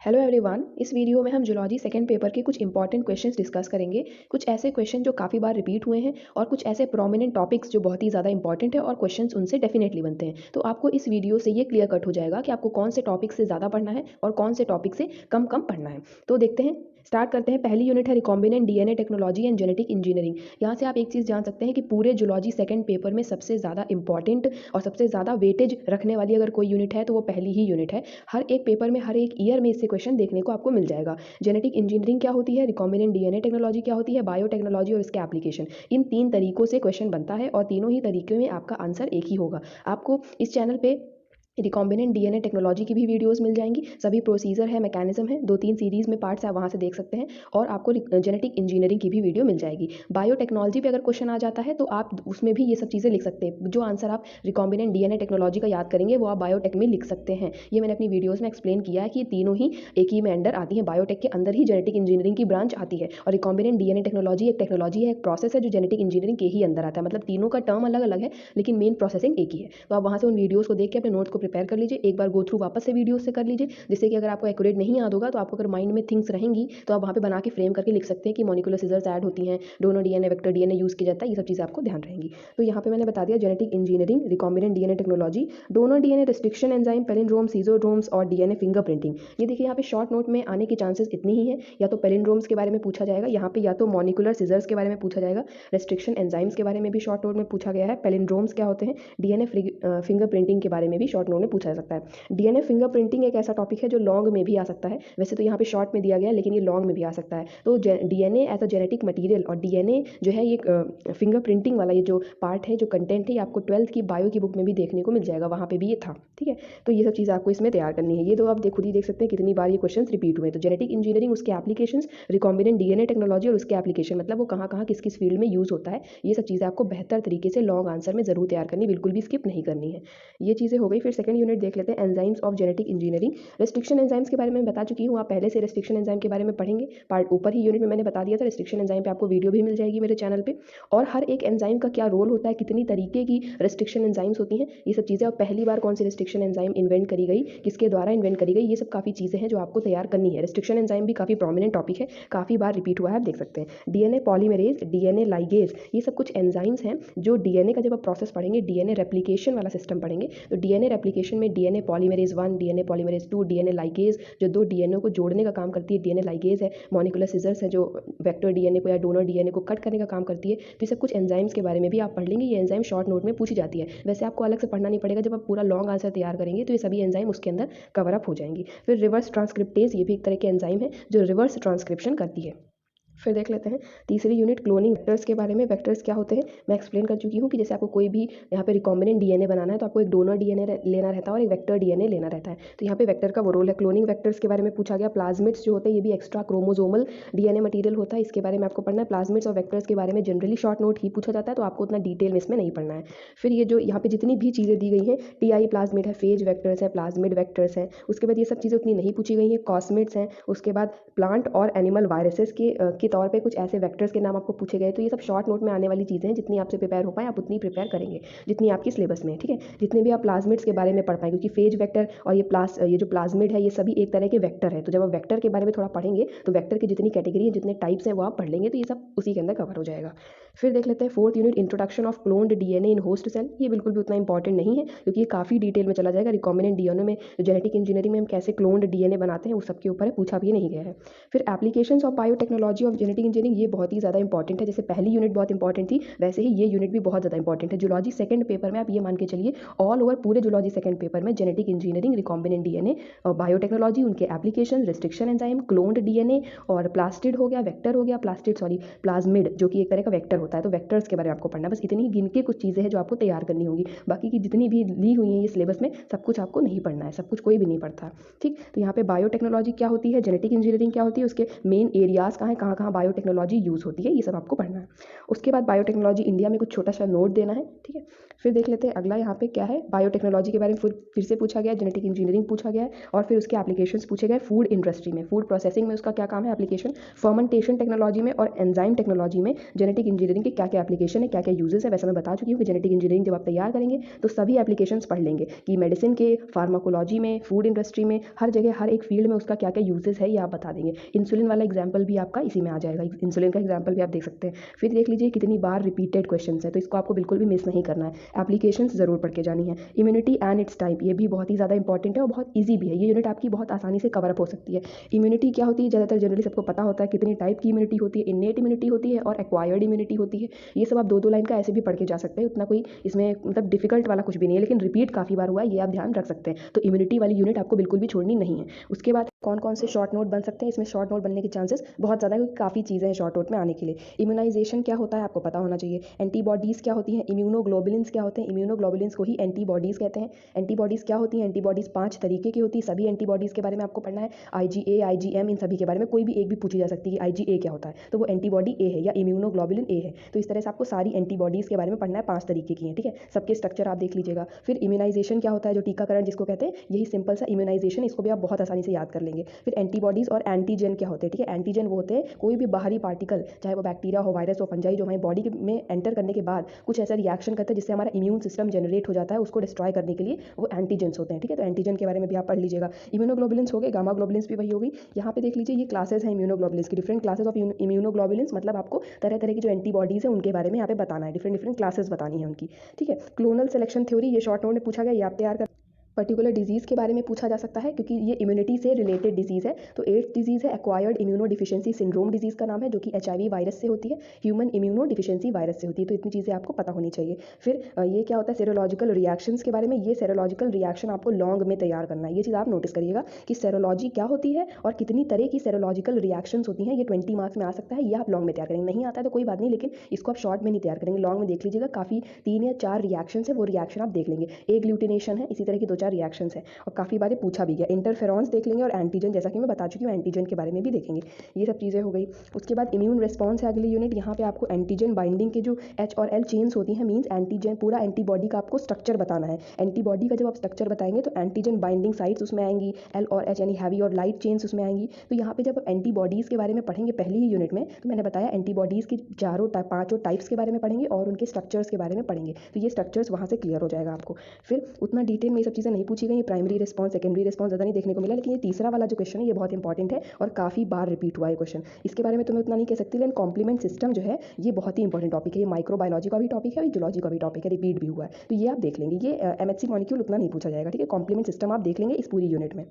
Hello everyone. इस video में हम जूलॉजी सेकंड पेपर के कुछ इंपॉर्टेंट क्वेश्चंस डिस्कस करेंगे। कुछ ऐसे क्वेश्चन जो काफ़ी बार रिपीट हुए हैं और कुछ ऐसे प्रोमिनेंट टॉपिक्स जो बहुत ही ज़्यादा इंपॉर्टेंट है और क्वेश्चंस उनसे डेफिनेटली बनते हैं। तो आपको इस वीडियो से ये क्लियर कट हो जाएगा कि आपको कौन से टॉपिक से ज़्यादा पढ़ना है और कौन से टॉपिक से कम कम पढ़ना है। तो देखते हैं, स्टार्ट करते हैं। पहली यूनिट है recombinant DNA technology and genetic engineering. यहाँ से आप एक चीज़ जान सकते हैं कि पूरे जूलॉजी सेकंड पेपर में सबसे ज़्यादा इंपॉर्टेंट और सबसे ज़्यादा वेटेज रखने वाली अगर कोई यूनिट है तो वो पहली ही यूनिट है। हर एक पेपर में, हर एक ईयर में इससे क्वेश्चन देखने को आपको मिल जाएगा। जेनेटिक इंजीनियरिंग क्या होती है, रिकॉम्बिनेंट डीएनए टेक्नोलॉजी क्या होती है, बायोटेक्नोलॉजी और इसके एप्लीकेशन। इन तीन तरीकों से क्वेश्चन बनता है और तीनों ही तरीके में आपका आंसर एक ही होगा। आपको इस चैनल पे रिकॉम्बिनेंट डीएनए टेक्नोलॉजी की भी वीडियोस मिल जाएंगी। सभी प्रोसीजर है, मैकेनिज्म है, 2-3 सीरीज़ में पार्ट्स आप वहाँ से देख सकते हैं। और आपको जेनेटिक इंजीनियरिंग की भी वीडियो मिल जाएगी। बायोटेक्नोलॉजी पे अगर क्वेश्चन आ जाता है तो आप उसमें भी ये सब चीज़ें लिख सकते हैं। जो आंसर आप रिकॉम्बिनेंट डीएनए टेक्नोलॉजी का याद करेंगे वो आप बायोटेक में लिख सकते हैं। ये मैंने अपनी वीडियोज़ में एक्सप्लेन किया है कि ये तीनों ही एक ही में अंडर आती है। बायोटेक के अंदर ही जेनेटिक इंजीनियरिंग की ब्रांच आती है और रिकॉम्बिनेंट डीएनए टेक्नोलॉजी एक टेक्नोलॉजी है, एक प्रोसेस है जो जेनेटिक इंजीनियरिंग के ही अंदर आता है। मतलब तीनों का टर्म अलग अलग है लेकिन मेन प्रोसेसिंग एक ही है। तो आप वहाँ से उन वीडियोज़ को देख के अपने नोट्स को प्रिपेयर कर लीजिए। एक बार गो थ्रू वापस से वीडियो से कर लीजिए, जिससे कि अगर आपको एक्यूरेट नहीं याद होगा तो आपको अगर माइंड में थिंग्स रहेंगी तो आप वहाँ पे बना के फ्रेम करके लिख सकते हैं कि मॉलिक्यूलर सीजर्स ऐड होती हैं, donor DNA, vector DNA use किया जाता है। ये सब चीज़ें आपको ध्यान रहेंगी। तो यहाँ पे मैंने बता दिया genetic engineering, recombinant DNA technology, donor DNA, restriction enzyme, palindrome, सीजोड्रोम्स और डीएनए फिंगरप्रिंटिंग। ये देखिए यहाँ पे शॉर्ट नोट में आने की चांसेस इतनी ही है। या तो पैलिंड्रोम्स के बारे में पूछा जाएगा यहाँ पे, या तो मॉलिक्यूलर सीजर्स के बारे में पूछा जाएगा, रिस्ट्रिक्शन एंजाइम्स के बारे में भी शॉर्ट नोट में पूछा गया है, पैलिंड्रोम्स क्या होते हैं, डीएनए फिंगरप्रिंटिंग के बारे में भी शॉर्ट नोट में पूछा जा सकता है। डीएनए फिंगरप्रिंटिंग एक ऐसा टॉपिक है जो लॉन्ग में भी आ सकता है। वैसे तो यहाँ पे शॉर्ट में दिया गया है लेकिन ये लॉन्ग में भी आ सकता है। तो DNA as a genetic material और डीएनए जो है ये फिंगरप्रिंटिंग वाला ये जो पार्ट है, जो कंटेंट है, ये आपको 12th की बायो की बुक में भी देखने को मिल जाएगा। वहाँ पे भी ये था, ठीक है। तो ये सब चीज़ आपको इसमें तैयार करनी है। ये तो आप खुद ही देख सकते हैं कितनी बार ये क्वेश्चन रिपीट हुए। तो जेनेटिक इंजीनियरिंग, उसके एप्लीकेशंस, रिकॉम्बिनेंट डीएनए टेक्नोलॉजी और उसके एप्लीकेशन, मतलब वो कहाँ कहाँ किस किस फील्ड में यूज़ होता है। ये सब चीज़ें आपको बेहतर तरीके से लॉन्ग आंसर में जरूर तैयार करनी, बिल्कुल भी स्किप नहीं करनी है। ये चीज़ें हो गई। फिर सेकंड यूनिट देख लेते हैं, enzymes of genetic engineering. Restriction enzymes के बारे में बता चुकी हूँ, आप पहले से रेस्ट्रिक्शन एंजाइम के बारे में पढ़ेंगे। पार्ट ऊपर ही यूनिट में मैंने बता दिया था। रेस्ट्रिक्शन एंजाइम पे आपको वीडियो भी मिल जाएगी मेरे चैनल पे। और हर एक एंजाइम का क्या रोल होता है, कितनी तरीके की रेस्ट्रिक्शन एंजाइम्स होती हैं, ये सब चीज़ें। और पहली बार कौन सी रेस्ट्रिक्शन एंजाइम इन्वेंट करी गई, किसके द्वारा इन्वेंट करी गई, ये सब काफ़ी चीज़ें हैं जो आपको तैयार करनी है। रेस्ट्रिक्शन एंजाइम भी काफ़ी प्रोमिनेंट टॉपिक है, काफ़ी बार रिपीट हुआ है, आप देख सकते हैं। डीएनए पॉलीमरेज, डीएनए लाइगेज, ये सब कुछ एंजाइम्स हैं जो डीएनए का जब आप प्रोसेस पढ़ेंगे, डीएनए रेप्लिकेशन वाला सिस्टम पढ़ेंगे, तो डीएनए रेप्लिकेशन में DNA polymerase 1, DNA polymerase 2, DNA ligase जो दो डीएनए को जोड़ने का काम करती है, डीएनए लाइगेज है, मॉलिक्यूलर सीजर्स है जो वेक्टर डीएनए को या डोनर डीएनए को कट करने का काम करती है। तो ये सब कुछ एंजाइम्स के बारे में भी आप पढ़ लेंगे। ये एंजाइम शॉर्ट नोट में पूछी जाती है, वैसे आपको अलग से पढ़ना नहीं पड़ेगा। जब आप पूरा लॉन्ग आंसर तैयार करेंगे तो ये सभी एंजाइम उसके अंदर कवर अप हो जाएंगी। फिर रिवर्स ट्रांसक्रिप्टेज, ये भी एक तरह के एंजाइम है जो रिवर्स ट्रांसक्रिप्शन करती है। फिर देख लेते हैं तीसरी यूनिट, क्लोनिंग वेक्टर्स के बारे में। वेक्टर्स क्या होते हैं मैं एक्सप्लेन कर चुकी हूँ कि जैसे आपको कोई भी यहाँ पे रिकॉम्बिनेंट डीएनए बनाना है तो आपको एक डोनर डीएनए लेना रहता है और एक वेक्टर डीएनए लेना रहता है। तो यहाँ पे वेक्टर का वो रोल है। क्लोनिंग वेक्टर्स के बारे में पूछा गया। प्लाज्मिड्स जो होते हैं ये भी एक्स्ट्रा क्रोमोजोमल डीएनए मटीरियल होता है, इसके बारे में आपको पढ़ना है। प्लाज्मिड्स और वेक्टर्स के बारे में जनरली शॉर्ट नोट ही पूछा जाता है, तो आपको उतना डिटेल में इसमें नहीं पढ़ना है। फिर ये जो यहाँ पे जितनी भी चीज़ें दी गई हैं, टीआई प्लाज्मिड है, फेज वेक्टर्स है, प्लाज्मिड वेक्टर्स हैं, उसके बाद ये सब चीज़ें उतनी नहीं पूछी गई हैं। कॉस्मिड्स हैं, उसके बाद प्लांट और एनिमल वायरसेस के तौर पर कुछ ऐसे वेक्टर्स के नाम आपको पूछे गए। तो ये सब शॉर्ट नोट में आने वाली चीज़ें हैं, जितनी आपसे प्रिपेयर हो पाए आप उतनी प्रिपेयर करेंगे जितनी आपकी सिलेबस में है, ठीक है। जितने भी आप प्लाज्मिड्स के बारे में पढ़ पाएँ, क्योंकि फेज वेक्टर और ये जो प्लाज्मिड है ये सभी एक तरह के वेक्टर है। तो जब आप वेक्टर के बारे में थोड़ा पढ़ेंगे तो वेक्टर की जितनी कैटेगरी है, जितने टाइप्स हैं वो आप पढ़ लेंगे, तो ये सब उसी के अंदर कवर हो जाएगा। फिर देख लेते हैं fourth unit, introduction of cloned DNA in host cell. ये बिल्कुल भी उतना इंपॉर्टेंट नहीं है क्योंकि ये काफ़ी डिटेल में चला जाएगा। रिकॉम्बिनेंट डीएनए में, जेनेटिक इंजीनियरिंग में हम कैसे क्लोन्ड डीएनए बनाते हैं, उस सब के ऊपर है, पूछा भी नहीं गया है। फिर applications of biotechnology of genetic engineering, ये बहुत ही ज़्यादा इंपॉर्टेंट है। जैसे पहली यूनिट बहुत इंपॉर्टेंट थी, वैसे ही ये यूनिट भी बहुत ज़्यादा इंपॉर्टेंट है। जूलॉजी सेकंड पेपर में आप ये मान के चलिए, ऑल ओवर पूरे जूलॉजी सेकंड पेपर में जेनेटिक इंजीनियरिंग, रिकॉम्बिनेंट डीएनए और बायोटेक्नोलॉजी, उनके application, restriction enzyme, cloned DNA और प्लास्टिड हो गया, वेक्टर हो गया, प्लाज्मिड जो कि एक तरह का वेक्टर होता है। तो वेक्टर्स के बारे में आपको पढ़ना, बस इतनी गिन के कुछ चीज़ें हैं जो आपको तैयार करनी होगी। बाकी की जितनी भी ली हुई हैं ये सिलेबस में, सब कुछ आपको नहीं पढ़ना है, सब कुछ कोई भी नहीं पढ़ता, ठीक। तो यहाँ पे बायोटेक्नोलॉजी क्या होती है, जेनेटिक इंजीनियरिंग क्या होती है, उसके मेन एरियाज कहाँ कहाँ बायोटेक्नोलॉजी यूज़ होती है, ये सब आपको पढ़ना है। उसके बाद बायोटेक्नोलॉजी इंडिया में कुछ छोटा सा नोट देना है, ठीक है। फिर देख लेते हैं अगला यहाँ पे क्या है, बायोटेक्नोलॉजी के बारे में फिर से पूछा गया, जेनेटिक इंजीनियरिंग पूछा गया है और फिर उसके एप्लीकेशंस पूछे गए फूड इंडस्ट्री में, फूड प्रोसेसिंग में उसका क्या काम है एप्लीकेशन, फर्मेंटेशन टेक्नोलॉजी में और एंजाइम टेक्नोलॉजी में जेनेटिक इंजीनियरिंग के क्या क्या एप्लीकेशन है, क्या क्या यूजेस है। वैसे मैं बता चुकी हूँ कि जेनेटिक इंजीनियरिंग जब आप तैयार करेंगे तो सभी एप्लीकेशंस पढ़ लेंगे कि मेडिसिन के, फार्माकोलॉजी में, फूड इंडस्ट्री में, हर जगह हर एक फील्ड में उसका क्या क्या यूजेस है ये आप बता देंगे। इंसुलिन वाला एग्जाम्पल भी आपका इसी में आ जाएगा, इंसुलिन का एग्जाम्पल भी आप देख सकते हैं। फिर देख लीजिए कितनी बार रिपीटेड क्वेश्चन है, तो इसको आपको बिल्कुल भी मिस नहीं करना है। एप्लीकेशन जरूर पढ़ के जानी है। इम्यूनिटी एंड इट्स टाइप, ये भी बहुत ही ज़्यादा इंपॉर्टेंट है और बहुत ईजी भी है, ये यूनिट आपकी बहुत आसानी से कवर अप हो सकती है। इम्यूनिटी क्या होती है, ज़्यादातर जनरली सबको पता होता है कितनी टाइप की इम्यूनिटी होती है, इन्नेट इम्यूनिटी होती है और एक्वायर्ड इम्यूनिटी होती है। ये सब आप दो दो लाइन का ऐसे भी पढ़ के जा सकते हैं, उतना कोई इसमें मतलब डिफिकल्ट वाला कुछ भी नहीं है, लेकिन रिपीट काफ़ी बार हुआ है ये आप ध्यान रख सकते हैं। तो इम्यूनिटी वाली यूनिट आपको बिल्कुल भी छोड़नी नहीं है। उसके बाद कौन कौन से शॉर्ट नोट बन सकते हैं, इसमें शॉर्ट नोट बनने के चांसेस बहुत ज़्यादा है क्योंकि काफ़ी चीज़ें हैं शॉर्ट नोट में आने के लिए। इम्यूनाइजेशन क्या होता है आपको पता होना चाहिए, एंटीबॉडीज़ क्या होती हैं, इम्यूनोग्लोबुलिन्स क्या होते हैं, इम्यूनोग्लोबुलिन्स को ही एंटीबॉडीज़ कहते हैं। एंटीबॉडीज़ क्या होती हैं, एंटीबॉडीज़ 5 तरीके की होती है, सभी एंटीबॉडीज़ के बारे में आपको पढ़ना है। IgA, IgM, इन सभी के बारे में कोई भी एक भी पूछी जा सकती है कि IgA क्या होता है, तो वो एंटीबॉडी ए है या इम्यूनोग्लोबुलिन ए है। तो इस तरह से आपको सारी एंटीबॉडीज़ के बारे में पढ़ना है, 5 तरीके की हैं, ठीक है। सबके स्ट्रक्चर आप देख लीजिएगा। फिर इम्यूनाइजेशन क्या होता है, जो टीकाकरण जिसको कहते हैं, यही सिंपल सा इम्यूनाइजेशन, इसको भी आप बहुत आसानी से याद कर लेंगे। फिर एंटीबॉडीज़ और एंटीजन क्या होते हैं, ठीक है। एंटीजन वो होते हैं कोई भी बाहरी पार्टिकल, चाहे वो बैक्टीरिया हो, वायरस हो, फंजाई, जो हमारी बॉडी में एंटर करने के बाद कुछ ऐसा रिएक्शन करता है जिससे हमारा इम्यून सिस्टम जनरेट हो जाता है, उसको डिस्ट्रॉय करने के लिए वो एंटीजेंस होते हैं, ठीक है। तो एंटीजन के बारे में भी आप पढ़ लीजिएगा। इम्यूनोग्लोबुलिन्स हो गए, गामा ग्लोबुलिन्स भी वही होगी। यहाँ पे देख लीजिए ये क्लासेस हैं इम्यूनोग्लोबुलिन्स की, डिफरेंट क्लासेस ऑफ इम्यूनोग्लोबुलिन्स, मतलब आपको तरह तरह की जो एंटीबॉडीज़ है उनके बारे में यहाँ पे बताना है, डिफरेंट डिफरेंट क्लासेस बतानी है उनकी, ठीक है। क्लोनल सिलेक्शन थ्योरी, ये शॉर्ट नोट में पूछा गया, ये आप तैयार कर। पर्टिकुलर डिजीज़ के बारे में पूछा जा सकता है क्योंकि ये इम्यूनिटी से रिलेटेड डिजीज़ है। तो एड्स डिजीज़ है, acquired immuno deficiency syndrome disease का नाम है, जो कि HIV वायरस से होती है, ह्यूमन इम्यूनो डिफिशियंसी वायरस से होती है। तो इतनी चीज़ें आपको पता होनी चाहिए। फिर ये क्या होता है, सेरोलॉजिकल रिएक्शंस के बारे में, ये सेरोलॉजिकल रिएक्शन आपको लॉन्ग में तैयार करना है। ये चीज़ आप नोटिस करिएगा कि सेरोलॉजी क्या होती है और कितनी तरह की सेरोलॉजिकल रिएक्शंस होती हैं, ये 20 मार्क्स में आ सकता है, ये आप लॉन्ग में तैयार करेंगे। नहीं आता है तो कोई बात नहीं, लेकिन इसको आप शॉर्ट में नहीं तैयार करेंगे, लॉन्ग में देख लीजिएगा। काफ़ी 3 या 4 रिएक्शंस है, वो रिएक्शन आप देख लेंगे। एग्लूटिनेशन है, इसी तरह की 2-4 रिएक्शंस है और काफ़ी बार पूछा भी गया। इंटरफेरॉन्स देख लेंगे और एंटीजन, जैसा कि मैं बता चुकी हूँ, एंटीजन के बारे में भी देखेंगे। ये सब चीज़ें हो गई। उसके बाद इम्यून रिस्पॉन्स है अगली यूनिट। यहाँ पे आपको एंटीजन बाइंडिंग के जो H और L चेन्स होती हैं, मीन्स एंटीजन पूरा एंटीबॉडी का आपको स्ट्रक्चर बताना है। एंटीबॉडी का जब आप स्ट्रक्चर बताएंगे तो एंटीजन बाइंडिंग साइट्स उसमें आएंगी, L और H यानी हैवी और लाइट चेन्स उसमें आएंगी। तो यहाँ पे जब आप एंटीबॉडीज़ के बारे में पढ़ेंगे पहली ही यूनिट में, तो मैंने बताया एंटीबॉडीज़ की 5 टाइप्स के बारे में पढ़ेंगे और उनके स्ट्रक्चर्स के बारे में पढ़ेंगे। तो ये स्ट्रक्चर्स वहाँ से क्लियर हो जाएगा आपको। फिर उतना डिटेल में ये सब चीज़ें नहीं पूछी गई, प्राइमरी रिस्पॉन्स, सेकेंडरी रिस्पॉन्स ज़्यादा नहीं देखने को मिला, लेकिन ये तीसरा वाला जो क्वेश्चन है ये बहुत इंपॉर्टेंट है और काफ़ी बार रिपीट हुआ है क्वेश्चन। इसके बारे में तो मैं उतना नहीं कह सकती, लेकिन कॉम्प्लीमेंट सिस्टम जो है ये बहुत ही इंपॉर्टेंट टॉपिक है। ये माइक्रोबायोलॉजी का भी टॉपिक है और जूलॉजी का भी टॉपिक है, रिपीट भी हुआ है, तो ये आप देख लेंगे। ये MHC मॉलिक्यूल उतना नहीं पूछा जाएगा, ठीक है। कॉम्प्लीमेंट सिस्टम आप देख लेंगे इस पूरी यूनिट में।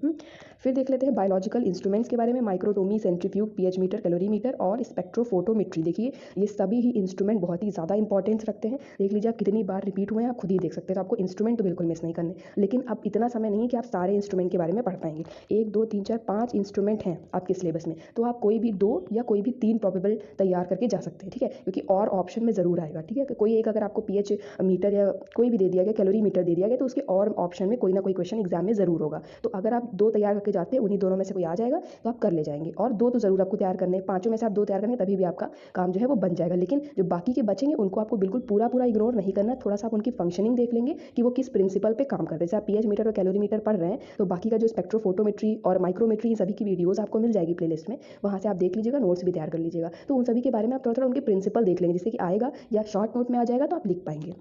फिर देख लेते हैं बायोलॉजिकल इंस्ट्रूमेंट्स के बारे में, microtomy, centrifuge, pH meter, calorimeter और स्पेक्ट्रोफोटोमेट्री। देखिए ये सभी ही इंस्ट्रूमेंट बहुत ही ज़्यादा इंपॉर्टेंस रखते हैं। देख लीजिए आप कितनी बार रिपीट हुए हैं, आप खुद ही देख सकते हैं। तो आपको इंस्ट्रूमेंट तो बिल्कुल मिस नहीं करने, लेकिन अब इतना समय नहीं है कि आप सारे इंस्ट्रूमेंट के बारे में पढ़ पाएंगे। 1 2 3 4 5 इंस्ट्रूमेंट हैं आपके सिलेबस में, तो आप कोई भी 2 या कोई भी 3 प्रोबेबल तैयार करके जा सकते हैं, ठीक है। क्योंकि और ऑप्शन में ज़रूर आएगा, ठीक है। कोई एक अगर आपको pH मीटर या कोई भी दे दिया गया, कैलोरी मीटर दे दिया गया, तो उसके और ऑप्शन में कोई ना कोई क्वेश्चन एग्जाम में ज़रूर होगा। तो अगर आप 2 तैयार करके जाते हैं, उन्हीं दोनों में से कोई आ जाएगा तो आप कर ले जाएंगे। और 2 तो ज़रूर आपको तैयार करने, 5 में से आप 2 तैयार करेंगे तभी भी आपका काम जो है वो बन जाएगा। लेकिन जो बाकी के बचेंगे उनको आपको बिल्कुल पूरा इग्नोर नहीं करना, थोड़ा सा आप उनकी फंक्शनिंग देख लेंगे कि वो किस प्रिंसिपल पे काम करते हैं। जैसे आप pH मीटर और कैलोरी मीटर पढ़ रहे हैं, तो बाकी का जो स्पेक्ट्रोफोटोमेट्री और माइक्रोमेट्री, सभी की वीडियोस आपको मिल जाएगी प्लेलिस्ट में, वहाँ से आप देख लीजिएगा, नोट्स भी तैयार कर लीजिएगा। तो उन सभी के बारे में आप थोड़ा उनके प्रिंसिपल देख लेंगे, जिससे कि आएगा या शॉर्ट नोट में आ जाएगा तो आप लिख पाएंगे,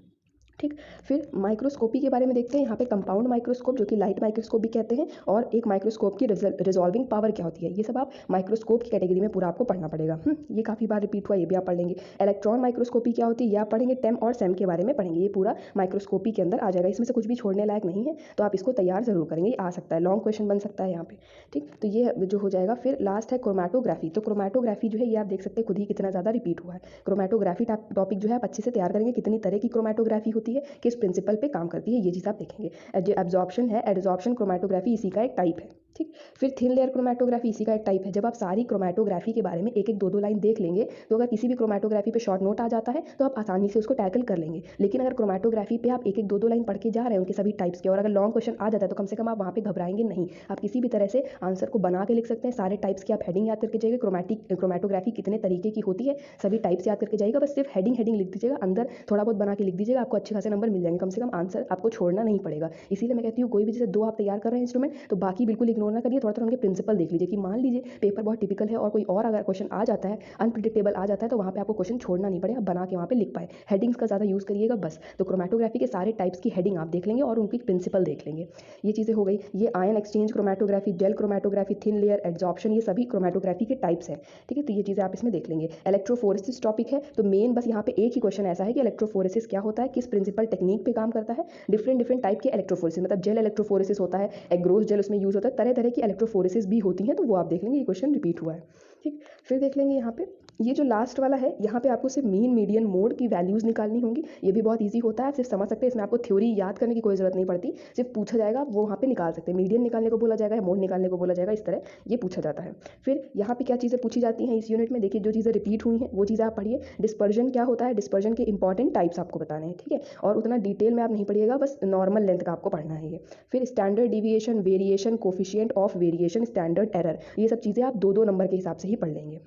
ठीक। फिर माइक्रोस्कोपी के बारे में देखते हैं। यहाँ पे कंपाउंड माइक्रोस्कोप, जो कि लाइट माइक्रोस्कोप भी कहते हैं, और एक माइक्रोस्कोप की रिजॉल्विंग पावर क्या होती है, ये सब आप माइक्रोस्कोप की कैटेगरी में पूरा आपको पढ़ना पड़ेगा। ये काफ़ी बार रिपीट हुआ, ये भी आप पढ़ लेंगे। इलेक्ट्रॉन माइक्रोस्कोपी क्या होती है, ये आप पढ़ेंगे। टेम और सेम के बारे में पढ़ेंगे, ये पूरा माइक्रोस्कोपी के अंदर आ जाएगा। इसमें से कुछ भी छोड़ने लायक नहीं है, तो आप इसको तैयार जरूर करेंगे, ये आ सकता है, लॉन्ग क्वेश्चन बन सकता है यहाँ पे, ठीक। तो ये जो हो जाएगा। फिर लास्ट है क्रोमैटोग्राफी। तो क्रोमैटोग्राफी जो है ये आप देख सकते हैं खुद ही कितना ज़्यादा रिपीट हुआ है। क्रोमैटोग्राफी टॉपिक जो है आप अच्छे से तैयार करेंगे, कितनी तरह की क्रोमैटोग्राफी होती है, किस प्रिंसिपल पे काम करती है, ये चीज़ आप देखेंगे। जो एब्जॉर्प्शन है, एडजॉर्प्शन क्रोमैटोग्राफी इसी का एक टाइप है। ठीक। फिर थिन लेयर क्रोमेटोग्राफी इसी का एक टाइप है। जब आप सारी क्रोमेटोग्राफी के बारे में एक एक दो दो लाइन देख लेंगे तो अगर किसी भी क्रोमेटोग्राफी पे शॉर्ट नोट आ जाता है तो आप आसानी से उसको टैकल कर लेंगे। लेकिन अगर क्रोमेटोग्राफी पे आप एक एक दो दो लाइन पढ़ के जा रहे हैं उनके सभी टाइप्स के, और अगर लॉन्ग क्वेश्चन आ जाता है तो कम से कम आप वहाँ पे घबराएंगे नहीं। आप किसी भी तरह से आंसर को बना के लिख सकते हैं। सारे टाइप्स की आप हेडिंग याद करके जाइए। क्रोमेटोग्राफी कितने तरीके की होती है सभी टाइप्स याद करके जाइएगा। बस सिर्फ हेडिंग लिख दीजिएगा, अंदर थोड़ा बहुत बना के लिख दीजिएगा, आपको अच्छे खासे नंबर मिल जाएंगे। कम से कम आंसर आपको छोड़ना नहीं पड़ेगा। इसीलिए मैं कहती हूँ कोई भी जैसे दो आप तैयार कर रहे हैं इंस्ट्रूमेंट तो बाकी बिल्कुल इग्नोर ना करिए, थोड़ा थोड़ा उनके प्रिंसिपल देख लीजिए कि मान लीजिए पेपर बहुत टिपिकल है और कोई और अगर क्वेश्चन आ जाता है, अनप्रिडिक्टेबल आ जाता है, तो वहाँ पे आपको क्वेश्चन छोड़ना नहीं पड़े, आप बना के वहाँ पे लिख पाए। हेडिंग्स का ज़्यादा यूज़ करिएगा बस। तो क्रोमेटोग्राफी के सारे टाइप्स की हेडिंग आप देख लेंगे और उनकी प्रिंसिपल देख लेंगे। ये चीज़ें हो गई। ये ion exchange chromatography, jail chromatography, thin layer, adsorption, ये सभी क्रोमेटोग्राफी के टाइप्स हैं। ठीक है, तो ये चीज़ें आप इसमें देख लेंगे। इलेक्ट्रोफोरेसिस टॉपिक है तो मेन बस यहाँ पे एक ही क्वेश्चन ऐसा है कि इलेक्ट्रोफोरेसिस क्या होता है, किस प्रिंसिपल टेक्निक पे काम करता है। डिफरेंट टाइप के इलेक्ट्रोफोरेसिस, मतलब जेल इलेक्ट्रोफोरेसिस होता है, एग्रोस जेल उसमें यूज़ होता है, तरह तरह की इलेक्ट्रोफोरेसिस भी होती हैं, तो वो आप देख लेंगे। ये क्वेश्चन रिपीट हुआ है। ठीक। फिर देख लेंगे यहाँ पे ये जो लास्ट वाला है, यहाँ पे आपको सिर्फ मीन मीडियन मोड की वैल्यूज़ निकालनी होंगी। ये भी बहुत इजी होता है, सिर्फ समझ सकते हैं, इसमें आपको थ्योरी याद करने की कोई ज़रूरत नहीं पड़ती, सिर्फ पूछा जाएगा वो वहाँ पे निकाल सकते हैं। मीडियन निकालने को बोला जाएगा या मोड निकालने को बोला जाएगा, इस तरह ये पूछा जाता है। फिर यहाँ पे क्या चीज़ें पूछी जाती हैं इस यूनिट में, देखिए जो चीज़ें रिपीट हुई हैं वो चीज़ें आप पढ़िए। डिस्पर्जन क्या होता है, डिस्पर्जन के इंपॉर्टेंट टाइप्स आपको बताने हैं, ठीक है, और उतना डिटेल में आप नहीं पढ़िएगा, बस नॉर्मल लेंथ का आपको पढ़ना है ये। फिर standard deviation, variation, coefficient of variation, standard error, ये सब चीज़ें आप दो दो नंबर के हिसाब से ही पढ़ लेंगे।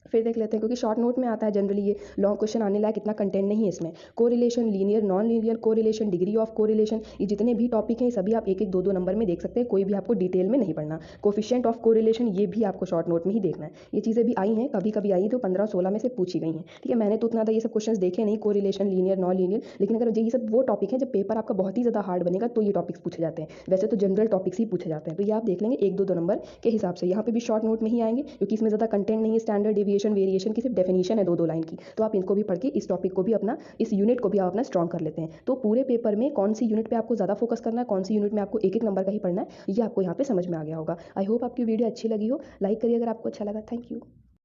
फिर देख लेते हैं, क्योंकि शॉर्ट नोट में आता है जनरली, ये लॉन्ग क्वेश्चन आने लायक इतना कंटेंट नहीं है इसमें। Correlation, linear non linear correlation, degree of correlation, ये जितने भी टॉपिक हैं सभी आप एक एक दो दो नंबर में देख सकते हैं, कोई भी आपको डिटेल में नहीं पढ़ना। कोफिशिएंट ऑफ कोरिलेशन ये भी आपको शॉर्ट नोट में ही देखना है। ये चीज़ें भी आई हैं, कभी कभी आई तो 15-16 में से पूछी गई हैं, ठीक है। मैंने तो उतना ये सब क्वेश्चन देखे नहीं, कोरिलेशन, लीनियर नॉन लीनियर, लेकिन अगर ये सब वो टॉपिक है जब पेपर आपका बहुत ही ज़्यादा हार्ड बनेगा तो ये टॉपिक्स पूछे जाते हैं। वैसे तो जनरल टॉपिक्स ही पूछे जाते हैं, तो ये आप देख लेंगे एक दो नंबर के हिसाब से। यहाँ पे भी शॉर्ट नोट में ही आएंगे क्योंकि इसमें ज़्यादा कंटेंट नहीं है। स्टैंडर्ड डेविएशन, वेरिएशन की सिर्फ डेफिनेशन है दो दो लाइन की, तो आप इनको भी पढ़ के इस टॉपिक को भी अपना, इस यूनिट को भी आप अपना स्ट्रॉन्ग कर लेते हैं। तो पूरे पेपर में कौन सी यूनिट पे आपको ज़्यादा फोकस करना है, कौन सी यूनिट में आपको एक एक नंबर का ही पढ़ना है, ये आपको यहाँ पे समझ में आ गया होगा। आई होप आपकी वीडियो अच्छी लगी हो, लाइक करिए अगर आपको अच्छा लगा। Thank you.